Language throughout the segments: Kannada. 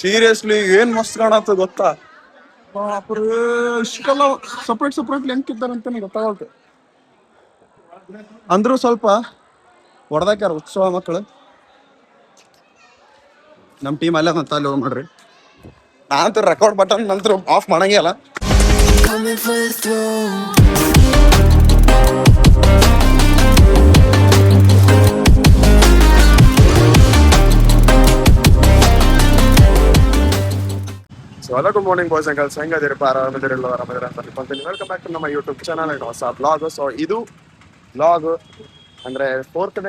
ಸೀರಿಯಸ್ಲಿ ಏನ್ ಮಸ್ತ್ ಕಾಣತ್ತ ಗೊತ್ತಾ? ಇಷ್ಟೆಲ್ಲ ಸಪ್ರೇಟ್ ಸಪ್ರೇಟ್ ಲೆಂಕ್ ಇದ್ದಾರಂತ ಗೊತ್ತಾಗತ್ತೆ. ಅಂದ್ರೂ ಸ್ವಲ್ಪ ಹೊಡೆದಾಕ್ಯಾರ ಉತ್ಸವ ಮಕ್ಕಳು. ನಮ್ಮ ಟೀಮ್ ಅಲ್ಲೇ ಅಂತ ಅಲ್ಲಿ ಹೋಗಿ ಮಾಡ್ರಿ. ನಾನಂತೂ ರೆಕಾರ್ಡ್ ಬಟನ್ ನಂತರ ಆಫ್ ಮಾಡಂಗೇ ಅಲ್ಲ. So hello, good morning boys and girls. ಹೆಂಗದಿರಪ್ಪ? ಆರಾಮದಿರಲ್ಲ? ಆರಾಮದಿರ ಅಂತ ಅನ್ಕೊಂತೀನಿ. ವೆಲ್ಕಮ್ ಬ್ಯಾಕ್ ಟು ನಮ್ಮ ಯೂಟ್ಯೂಬ್ ಚಾನಲ್ ಅಂಡ್ ಹೊಸ ಬ್ಲಾಗ್. ಸೊ ಇದು ಬ್ಲಾಗ್ ಅಂದ್ರೆ ಫೋರ್ತ್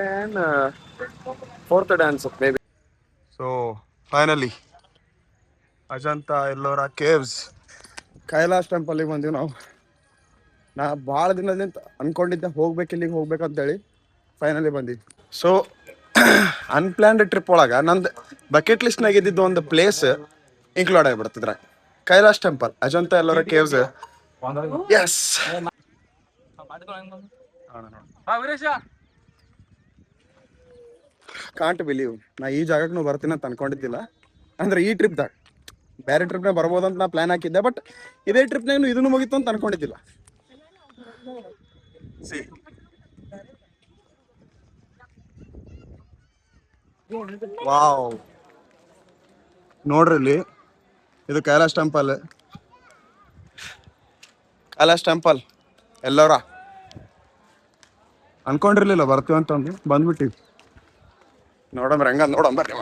ಡೇ ಅನ್ಸುತ್ತೆ maybe. So finally Ajanta Ellora caves Kailash ಟೆಂಪಲ್ಗೆ ಬಂದೀವಿ ನಾವು. ನಾ ಭಾಳ ದಿನದಿಂದ ಅನ್ಕೊಂಡಿದ್ದೆ ಇಲ್ಲಿಗೆ ಹೋಗ್ಬೇಕಂತೇಳಿ. ಫೈನಲಿ ಬಂದಿದ್ವಿ. ಸೊ ಅನ್ಪ್ಲಾನ್ಡ್ ಟ್ರಿಪ್ ಒಳಗೆ ನಂದು ಬಕೆಟ್ ಲಿಸ್ಟ್ನಾಗ ಇದ್ದಿದ್ದು ಒಂದು ಪ್ಲೇಸ್ ಇನ್ಕ್ಲೂಡ್ ಆಗಿಬಿಡ್ತಿದ್ರ. Kailash temple, Ajanta Ellora caves. Yes, can't believe ನಾ ಈ ಜಾಗಕ್ಕೆ ಬರ್ತೀನಿ ಅಂತ ಅನ್ಕೊಂಡಿದ್ದಿಲ್ಲ. ಅಂದ್ರೆ ಈ ಟ್ರಿಪ್ದಾಗ ಬೇರೆ ಟ್ರಿಪ್ನಾಗ ಬರ್ಬೋದಂತ ನಾ ಪ್ಲಾನ್ ಹಾಕಿದ್ದೆ. ಬಟ್ ಇದೇ ಟ್ರಿಪ್ನಾಗ ಇದನ್ನು ಮುಗಿತು ಅಂತ ಅನ್ಕೊಂಡಿದ್ದಿಲ್ಲ. ವಾವ್, ನೋಡ್ರಿ ಇಲ್ಲಿ ಇದು ಕೈಲಾಶ್ ಟೆಂಪಲ್. ಕೈಲಾಶ್ ಟೆಂಪಲ್ ಎಲ್ಲೋರ ಅನ್ಕೊಂಡಿರ್ಲಿಲ್ಲ ಬರ್ತೀವಿ ಅಂತಂದು ಬಂದ್ಬಿಟ್ಟಿವಿ. ನೋಡಂಬ್ರಿ ಹಂಗ ನೋಡಂಬರ್ರಿ.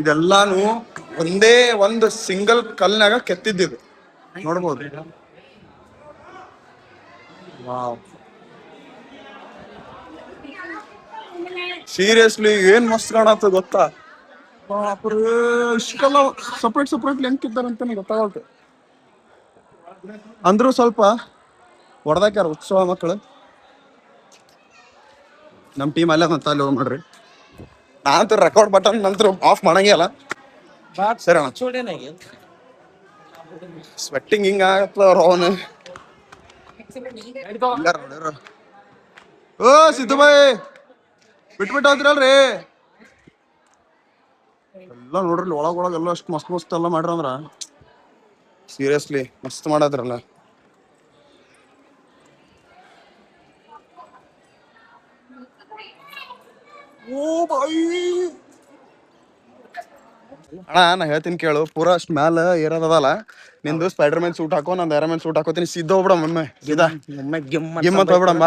ಇದೆಲ್ಲಾನು ಒಂದೇ ಒಂದು ಸಿಂಗಲ್ ಕಲ್ನಾಗ ಕೆತ್ತಿದ್ದಿದ್ದು ನೋಡ್ಬೋದು. ಸೀರಿಯಸ್ಲಿ ಏನ್ ಮಸ್ತ್ ಕಾಣತ್ತ ಗೊತ್ತಾ? ಇಷ್ಟೆಲ್ಲ ಸಪ್ರೇಟ್ ಸಪ್ರೇಟ್ ಲೆಂಕ್ ಇದ್ದಾರಂತ ಗೊತ್ತಾಗತ್ತೆ. ಅಂದ್ರೂ ಸ್ವಲ್ಪ ಹೊಡೆದಾಕ್ಯಾರ ಉತ್ಸವ ಮಕ್ಕಳು. ನಮ್ಮ ಟೀಮ್ ಅಲ್ಲೇ ಅಂತ ಅಲ್ಲಿ ಹೋಗಿ ಮಾಡ್ರಿ. ನಾನಂತೂ ರೆಕಾರ್ಡ್ ಬಟನ್ ನಂತರ ಆಫ್ ಮಾಡಂಗೇ ಅಲ್ಲ. ಸರಿ ಅಣ್ಣ, ಸ್ವೆಟ್ಟಿಂಗ್ ಹಿಂಗ ಆಗತ್ತ. ಅವನು ಓ ಸಿದ್ದು ಬಾಯ್ ಬಿಟ್ಬಿಟ್ಟು ಹೋದ್ರಲ್ರಿ. ಎಲ್ಲ ನೋಡ್ರಿ ಒಳಗೊಳಗೆ ಎಲ್ಲ ಅಷ್ಟು ಮಸ್ತ್ ಮಸ್ತ್ ಎಲ್ಲ ಮಾಡ್ರ ಅಂದ್ರ ಸೀರಿಯಸ್ಲಿ ಮಸ್ತ್ ಮಾಡದ್ರಲ್ಲ. ಅಣ್ಣ ನಾ ಹೇಳ್ತೀನಿ ಕೇಳು, ಪೂರಾ ಅಷ್ಟ್ ಮ್ಯಾಲ ಏರೋದಲ್ಲ. ನಿಂದು ಸ್ಪೈಡರ್ ಮ್ಯಾನ್ ಸೂಟ್ ಹಾಕೋ, ನಂದು ಐರನ್ ಮ್ಯಾನ್ ಸೂಟ್ ಹಾಕೋತೀನಿ. ಸಿದ್ಧ ಹೋಗ್ಬಿಡ ಒಮ್ಮೆ ಸೀದಾ ಗಿಮ್ ಅಂತ ಹೋಗ್ಬಿಡಮ್ಮ.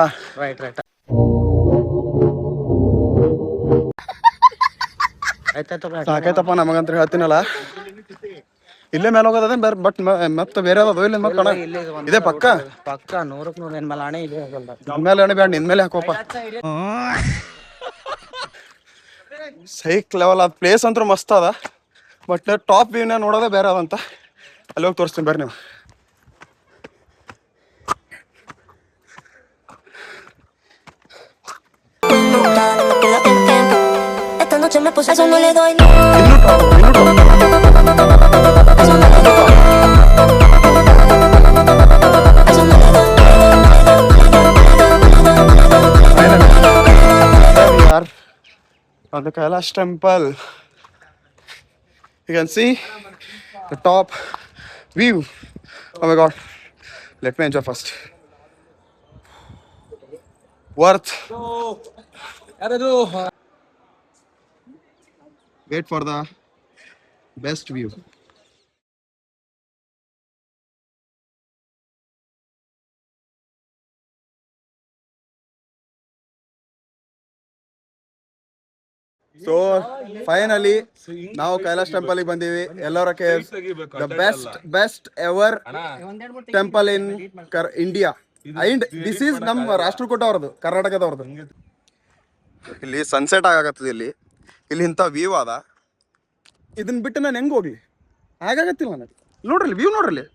ಸಾಕಾಯ್ತಪ್ಪ ನಮಗಂತ ಹೇಳ್ತೀನಲ್ಲ. ಇಲ್ಲೇ ಮೇಲೆ ಹೋಗೋದ ಬೇರೆ, ಬಟ್ ಮತ್ತೆ ಬೇರೆ ಅದ ಇಲ್ಲ ಮಕ್ಕಳ ಇದೇ ಪಕ್ಕ 100% ಮೇಲೆ ಅಣೆ ಬೇಡ, ನಿನ್ ಮೇಲೆ ಹಾಕೋಪ್ಪ. ಸೈಕ್ ಲೆವೆಲ್ ಅದ ಪ್ಲೇಸ್ ಅಂತೂ ಮಸ್ತ್ ಅದ. ಬಟ್ ಟಾಪ್ ವ್ಯೂನ ನೋಡೋದೇ ಬೇರೆ ಅದಂತ. ಅಲ್ಲಿ ಹೋಗಿ ತೋರಿಸ್ತೀನಿ ಬರ್ರಿ ನೀವು. On the Kailash temple, you can see the top view. Oh my god, let me enjoy first. Worth. Wait for the best view. So finally ನಾವು ಕೈಲಾಶ್ ಟೆಂಪಲ್ ಗೆ ಬಂದೀವಿ. Ellora caves, the best ever temple in India. And this is ನಮ್ಮ ರಾಷ್ಟ್ರಕೂಟ ಅವ್ರದ್ದು, ಕರ್ನಾಟಕದವ್ರದ್ದು. ಇಲ್ಲಿ ಸನ್ಸೆಟ್ ಆಗತ್ತದ. ಇಲ್ಲಿ ಇಂಥ ವ್ಯೂ ಅದ. ಇದನ್ನ ಬಿಟ್ಟು ನಾನು ಹೆಂಗೆ ಹೋಗ್ಲಿ? ಹಾಗಾಗತ್ತಿಲ್ಲ ನನಗೆ. ನೋಡ್ರಿ ವ್ಯೂ ನೋಡ್ರಿ.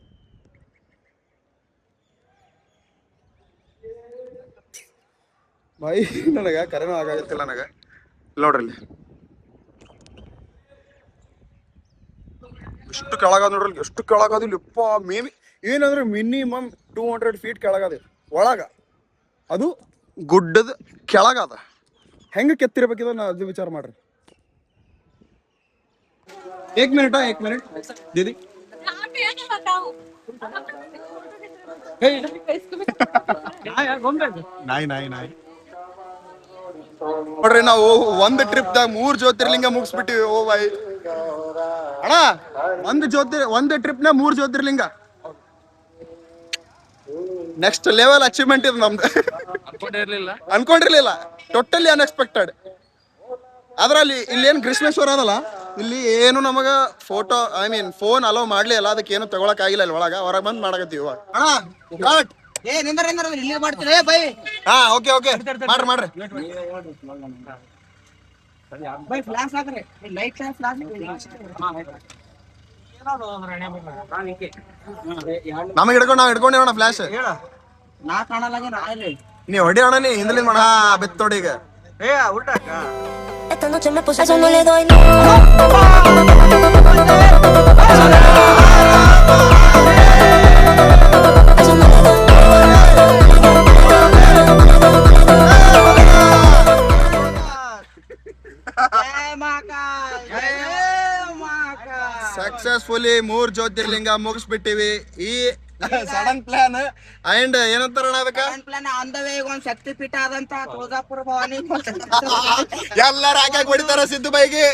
ಬೈ ನನಗೆ ಕರೆನೂ ಆಗಾಗತ್ತಿಲ್ಲ ನನಗೆ. ನೋಡ್ರಿ ಎಷ್ಟು ಕೆಳಗದ ನೋಡ್ರಿ, ಎಷ್ಟು ಕೆಳಗದ ಇಲ್ಲಿ. ಯಪ್ಪ, ಮೇಬಿ ಏನಂದ್ರೆ ಮಿನಿಮಮ್ 200 ಫೀಟ್ ಕೆಳಗದ ಒಳಗ, ಅದು ಗುಡ್ಡದ ಕೆಳಗದ. ಹೆಂಗೆ ಕೆತ್ತಿರ್ಬೇಕಿದ ನಾ ಅದು ವಿಚಾರ ಮಾಡ್ರಿ. एक मिनट दीदी. ನಾಯಿ ನೋಡ್ರಿ, ನಾವು ಒಂದು ಟ್ರಿಪ್ದಾಗ 3 ಜ್ಯೋತಿರ್ಲಿಂಗ ಮುಗಿಸ್ಬಿಟ್ಟಿವಿ. ಓ ಬಾಯ್ ಅಣ್ಣ, ಒಂದು ಟ್ರಿಪ್ನ 3 ಜ್ಯೋತಿರ್ಲಿಂಗ. ನೆಕ್ಸ್ಟ್ ಲೆವೆಲ್ ಅಚೀವ್ಮೆಂಟ್ ಇದು ನಮ್ದು. ಅನ್ಕೊಂಡಿರ್ಲಿಲ್ಲ, ಟೋಟಲಿ ಅನ್ಎಕ್ಸ್ಪೆಕ್ಟೆಡ್. ಅದ್ರಲ್ಲಿ ಇಲ್ಲೇನು ಗ್ರೀಷ್ಮೇಶ್ವರ ಅದಲ್ಲ, ಇಲ್ಲಿ ಏನು ನಮಗ ಫೋಟೋ ಫೋನ್ ಅಲೋ ಮಾಡ್ಲಿ ಅಲ್ಲ, ಅದಕ್ಕೆ ಏನು ತಗೊಳಕ್ ಆಗಿಲ್ಲ ಇಲ್ಲಿ ಒಳಗ. ಹೊರಗೆ ಬಂದ್ ಮಾಡಕತ್ತೀವಿ ಇವಾಗ. ಹಾ ಓಕೆ ಮಾಡ್ರಿ. ನಮಗೆ ಹಿಡ್ಕೊಂಡಿರೋಣ ಫ್ಲಾಶ್. ನೀ ಹೊಡಿ ಅಣ್ಣ, ನೀ ಹಿಂದಲಿಂದ ಮಾಡ ಬೆತ್ತೋಡಿ ಈಗ. Esta noche me puse, eso no le doy, no. Successfully 3 ಜ್ಯೋತಿರ್ಲಿಂಗ ಮುಗಿಸ್ಬಿಟ್ಟಿವಿ. ಈ ಸಡನ್ ಪ್ಲಾನ್ ಅಂಡ್ ಏನಂತಾರಣ ಅದಕ್ಕ ಆನ್ ದ ವೇ ಒಂದು ಶಕ್ತಿ ಪೀಠ ಆದಂತ ತುಳಜಾಪುರ ಭವಾನಿ ಎಲ್ಲಾರು ಹಾಕಿ ಹೊಡಿತಾರ ಸಿದ್ದು ಬೈಗೆ.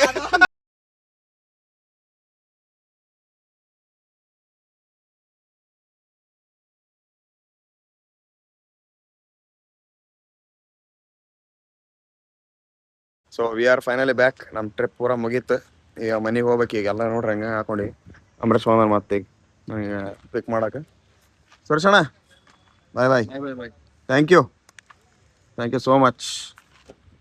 So we are finally back. ನಮ್ಮ ಟ್ರಿಪ್ ಪೂರ ಮುಗೀತು. ಈಗ ಮನೆಗೆ ಹೋಗ್ಬೇಕು. ಈಗ ಎಲ್ಲ ನೋಡ್ರಿ ಹಂಗೆ ಹಾಕೊಂಡು ಅಂಬರೀಶ್ ಮಾಮನ್ ಮತ್ತೆ ಈಗ ಪಿಕ್ ಮಾಡಕ್ಕೆ. ಸುರೇಶಣ್ಣ bye. Thank you so much.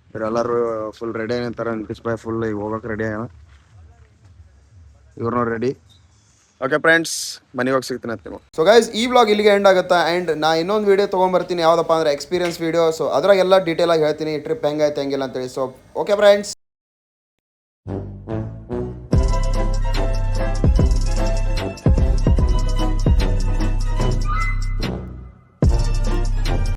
ಇವರೆಲ್ಲರೂ ಫುಲ್ ರೆಡಿ ಏನಂತಾರೆ. ನಿತೀಶ್ ಬಾಯ್ ಫುಲ್ ಈಗ ಹೋಗಕ್ಕೆ ರೆಡಿ ಆಗ್ಯಾನ. ಇವ್ರನ್ನೂ ರೆಡಿ. ಓಕೆ ಫ್ರೆಂಡ್ಸ್, ಮನೆಗೆ ಹೋಗಿ ಸಿಗ್ತೀನಿ ಅಂತ. ಸೊ ಗೈಸ್, ಈ ವ್ಲಾಗ್ ಇಲ್ಲಿಗೆ ಎಂಡ್ ಆಗುತ್ತಾ. ಆ್ಯಂಡ್ ನಾ ಇನ್ನೊಂದು ವೀಡಿಯೋ ತೊಗೊಂಬರ್ತೀನಿ, ಯಾವುದಪ್ಪ ಅಂದರೆ ಎಕ್ಸ್ಪೀರಿಯನ್ಸ್ ವೀಡಿಯೋ. ಸೊ ಅದ್ರಾಗೆಲ್ಲ ಡೀಟೇಲಾಗಿ ಹೇಳ್ತೀನಿ ಟ್ರಿಪ್ ಹೆಂಗಾಯ್ತು ಹೆಂಗಿಲ್ಲ ಅಂತೇಳಿ. So okay friends.